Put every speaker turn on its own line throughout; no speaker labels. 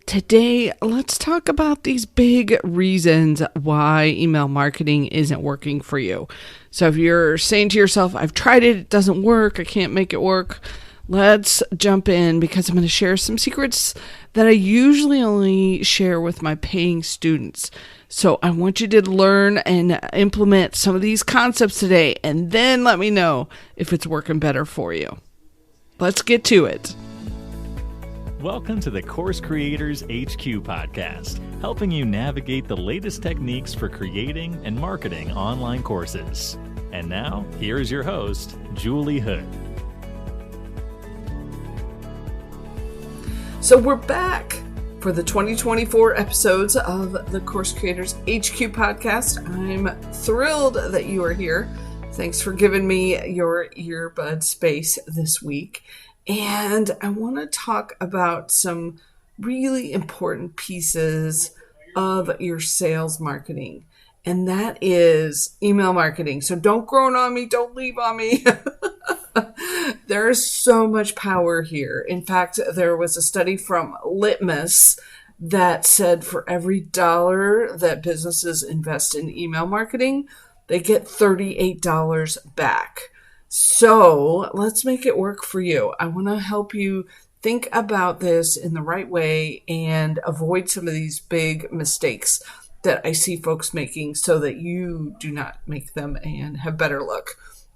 Today, let's talk about these big reasons why email marketing isn't working for you. So if you're saying to yourself, I've tried it, it doesn't work, I can't make it work, let's jump in because I'm going to share some secrets that I usually only share with my paying students. So I want you to learn and implement some of these concepts today, and then let me know if it's working better for you. Let's get to it.
Welcome to the Course Creators HQ podcast, helping you navigate the latest techniques for creating and marketing online courses. And now, here's your host, Julie Hood.
So we're back for the 2024 episodes of the Course Creators HQ podcast. I'm thrilled that you are here. Thanks for giving me your earbud space this week. And I want to talk about some really important pieces of your sales marketing. And that is email marketing. So don't groan on me. Don't leave on me. There is so much power here. In fact, there was a study from Litmus that said for every dollar that businesses invest in email marketing, they get $38 back. So let's make it work for you. I want to help you think about this in the right way and avoid some of these big mistakes that I see folks making so that you do not make them and have better luck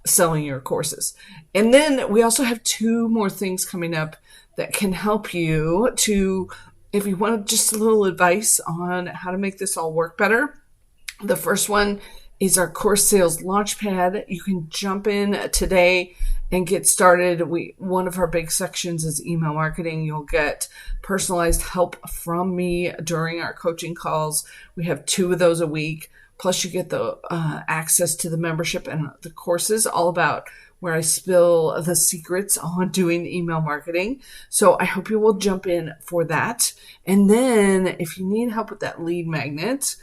selling your courses. And then we also have two more things coming up that can help you to, if you want just a little advice on how to make this all work better. The first one is our course sales launchpad. You can jump in today and get started. One of our big sections is email marketing. You'll get personalized help from me during our coaching calls. We have 2 of those a week. Plus you get the access to the membership and the courses all about where I spill the secrets on doing email marketing. So I hope you will jump in for that. And then if you need help with that lead magnet,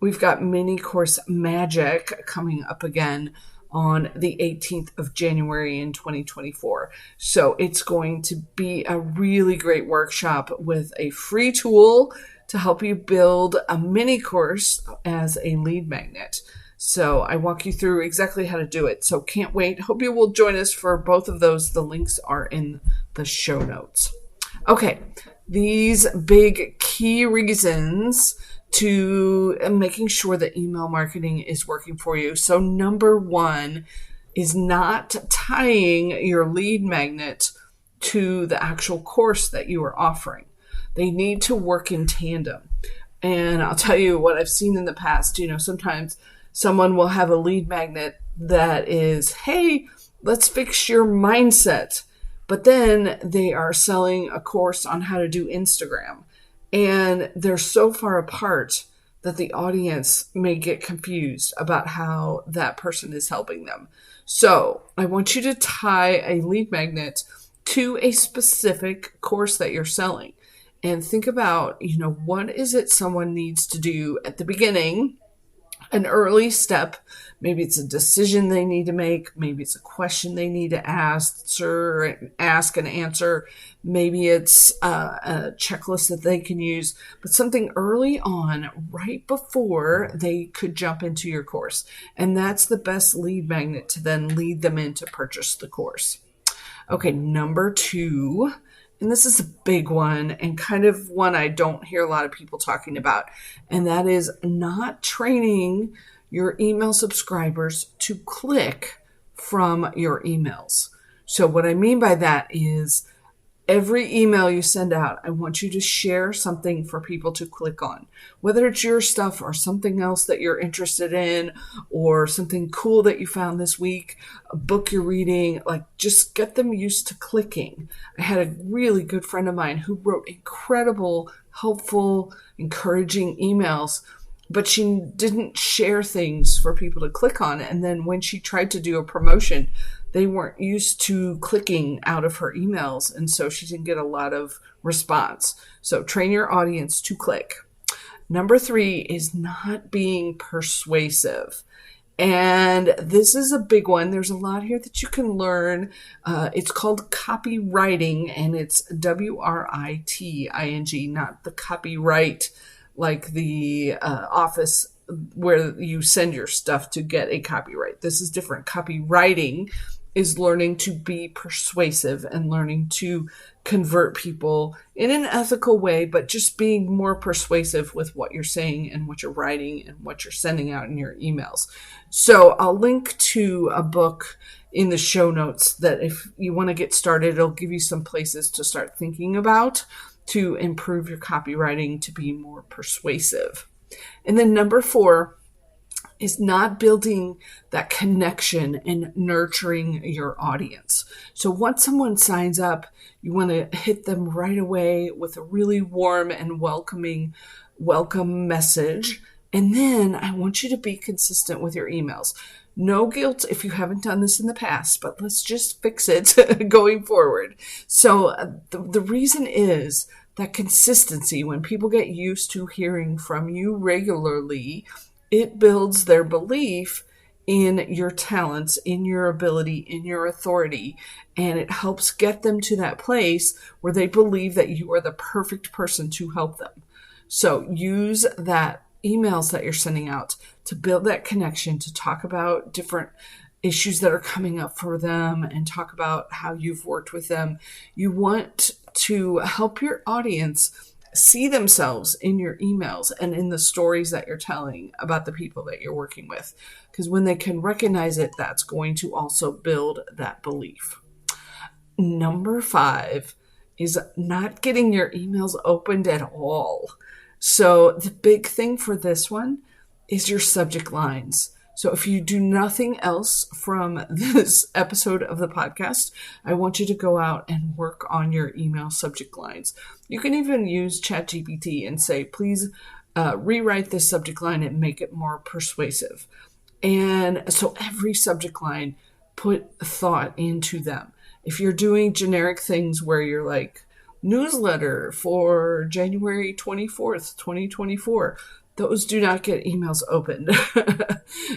we've got Mini Course Magic coming up again on the 18th of January in 2024. So it's going to be a really great workshop with a free tool to help you build a mini course as a lead magnet. So I walk you through exactly how to do it. So can't wait. Hope you will join us for both of those. The links are in the show notes. Okay, these big key reasons to making sure that email marketing is working for you. So number 1 is not tying your lead magnet to the actual course that you are offering. They need to work in tandem. And I'll tell you what I've seen in the past. Sometimes someone will have a lead magnet that is, hey, let's fix your mindset. But then they are selling a course on how to do Instagram. And they're so far apart that the audience may get confused about how that person is helping them. So I want you to tie a lead magnet to a specific course that you're selling. And think about, what is it someone needs to do at the beginning, an early step. Maybe it's a decision they need to make. Maybe it's a question they need to ask and answer. Maybe it's a checklist that they can use, but something early on, right before they could jump into your course. And that's the best lead magnet to then lead them in to purchase the course. Okay, number 2, and this is a big one and kind of one I don't hear a lot of people talking about, and that is not training your email subscribers to click from your emails. So what I mean by that is every email you send out, I want you to share something for people to click on, whether it's your stuff or something else that you're interested in or something cool that you found this week, a book you're reading, just get them used to clicking. I had a really good friend of mine who wrote incredible, helpful, encouraging emails, but she didn't share things for people to click on. And then when she tried to do a promotion, they weren't used to clicking out of her emails. And so she didn't get a lot of response. So train your audience to click. Number 3 is not being persuasive. And this is a big one. There's a lot here that you can learn. It's called copywriting, and it's WRITING, not the copyright like the office where you send your stuff to get a copyright. This is different. Copywriting is learning to be persuasive and learning to convert people in an ethical way, but just being more persuasive with what you're saying and what you're writing and what you're sending out in your emails. So I'll link to a book in the show notes that if you want to get started, it'll give you some places to start thinking about to improve your copywriting to be more persuasive. And then number 4 is not building that connection and nurturing your audience. So once someone signs up, you want to hit them right away with a really warm and welcome message. And then I want you to be consistent with your emails. No guilt if you haven't done this in the past, but let's just fix it going forward. So the reason is that consistency, when people get used to hearing from you regularly, it builds their belief in your talents, in your ability, in your authority, and it helps get them to that place where they believe that you are the perfect person to help them. So use that emails that you're sending out to build that connection, to talk about different issues that are coming up for them and talk about how you've worked with them. You want to help your audience see themselves in your emails and in the stories that you're telling about the people that you're working with. Because when they can recognize it, that's going to also build that belief. Number 5 is not getting your emails opened at all. So the big thing for this one is your subject lines. So if you do nothing else from this episode of the podcast, I want you to go out and work on your email subject lines. You can even use ChatGPT and say, please rewrite this subject line and make it more persuasive. And so every subject line, put thought into them. If you're doing generic things where you're like, newsletter for January 24th, 2024, those do not get emails opened.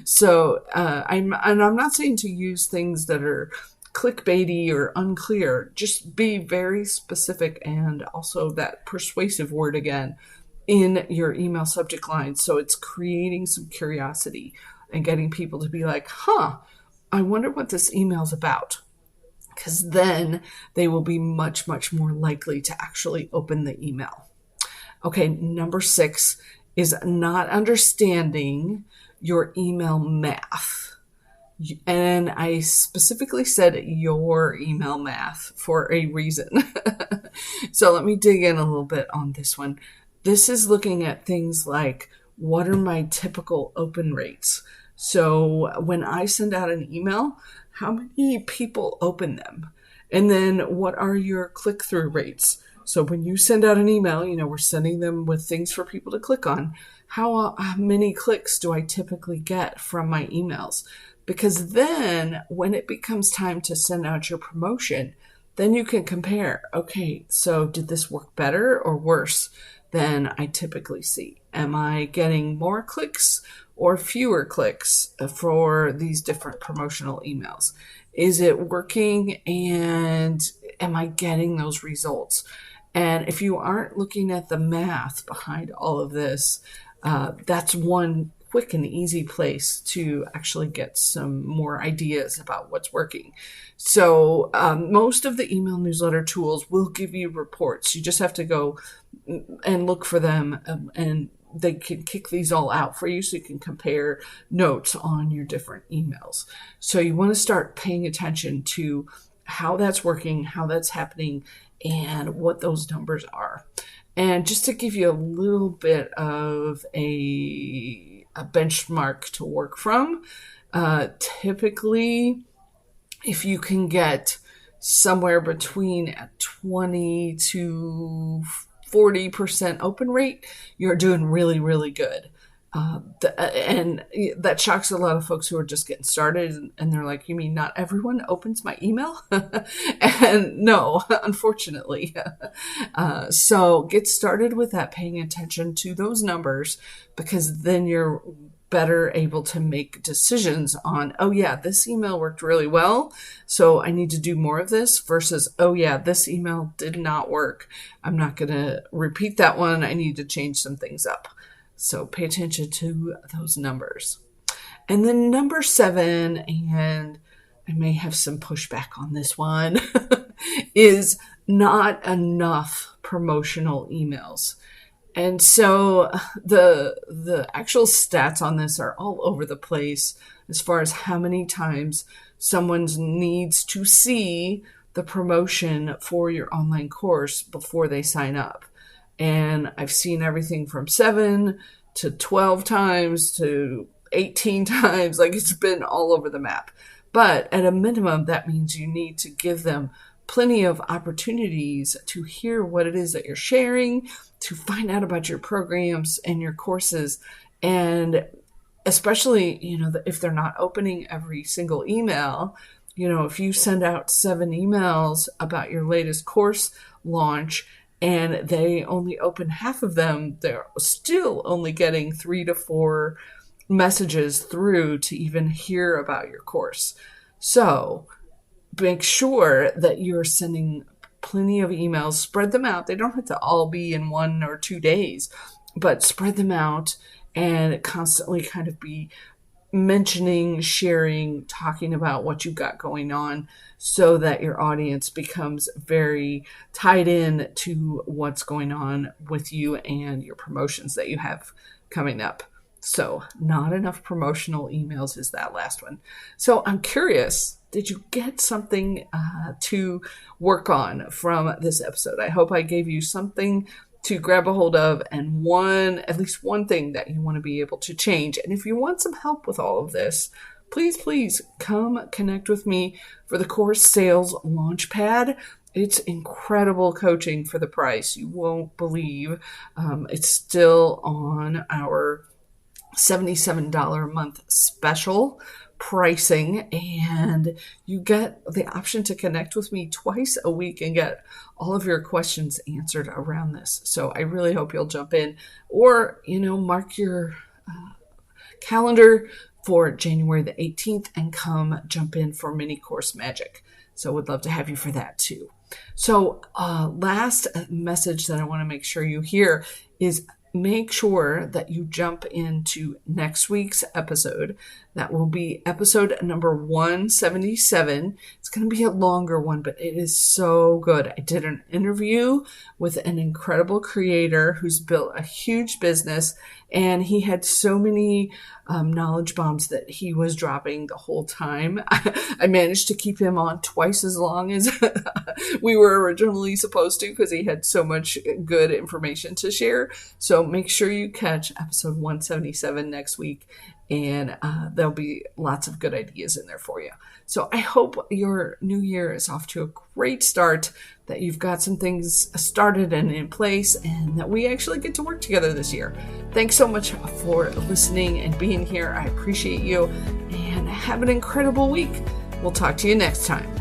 So I'm not saying to use things that are clickbaity or unclear. Just be very specific, and also that persuasive word again in your email subject line. So it's creating some curiosity and getting people to be like, I wonder what this email's about. Because then they will be much, much more likely to actually open the email. Okay, number 6 is not understanding your email math. And I specifically said your email math for a reason. So let me dig in a little bit on this one. This is looking at things like, what are my typical open rates? So when I send out an email, how many people open them? And then what are your click-through rates? So when you send out an email, we're sending them with things for people to click on. How many clicks do I typically get from my emails? Because then when it becomes time to send out your promotion, then you can compare, okay, so did this work better or worse than I typically see? Am I getting more clicks or fewer clicks for these different promotional emails? Is it working, and am I getting those results? And if you aren't looking at the math behind all of this, that's one quick and easy place to actually get some more ideas about what's working. So most of the email newsletter tools will give you reports. You just have to go and look for them, and they can kick these all out for you so you can compare notes on your different emails. So you want to start paying attention to how that's working, how that's happening, and what those numbers are. And just to give you a little bit of a benchmark to work from, typically, if you can get somewhere between a 20 to 40% open rate, you're doing really, really good. And that shocks a lot of folks who are just getting started, and they're like, you mean not everyone opens my email? And no, unfortunately. So get started with that, paying attention to those numbers, because then you're better able to make decisions on, oh yeah, this email worked really well, so I need to do more of this, versus, oh yeah, this email did not work. I'm not going to repeat that one. I need to change some things up. So pay attention to those numbers. And then number 7, and I may have some pushback on this one, is not enough promotional emails. And so the actual stats on this are all over the place as far as how many times someone needs to see the promotion for your online course before they sign up. And I've seen everything from 7 to 12 times to 18 times. Like, it's been all over the map. But at a minimum, that means you need to give them plenty of opportunities to hear what it is that you're sharing, to find out about your programs and your courses. And especially, if they're not opening every single email, if you send out 7 emails about your latest course launch and they only open half of them, they're still only getting 3 to 4 messages through to even hear about your course. So make sure that you're sending plenty of emails, spread them out. They don't have to all be in 1 or 2 days, but spread them out and constantly kind of be mentioning, sharing, talking about what you've got going on so that your audience becomes very tied in to what's going on with you and your promotions that you have coming up. So not enough promotional emails is that last one. So I'm curious, did you get something to work on from this episode? I hope I gave you something to grab a hold of, and at least one thing that you want to be able to change. And if you want some help with all of this, please come connect with me for the Course Sales Launchpad. It's incredible coaching for the price. You won't believe. It's still on our $77 a month special pricing, and you get the option to connect with me twice a week and get all of your questions answered around this. So I really hope you'll jump in, or mark your calendar for January the 18th and come jump in for Mini Course Magic. So would love to have you for that too. So last message that I want to make sure you hear is, make sure that you jump into next week's episode. That will be episode number 177. It's going to be a longer one, but it is so good. I did an interview with an incredible creator who's built a huge business, and he had so many knowledge bombs that he was dropping the whole time. I managed to keep him on twice as long as we were originally supposed to, because he had so much good information to share. So make sure you catch episode 177 next week, and there'll be lots of good ideas in there for you. So I hope your new year is off to a great start, that you've got some things started and in place, and that we actually get to work together this year. Thanks so much for listening and being here. I appreciate you, and have an incredible week. We'll talk to you next time.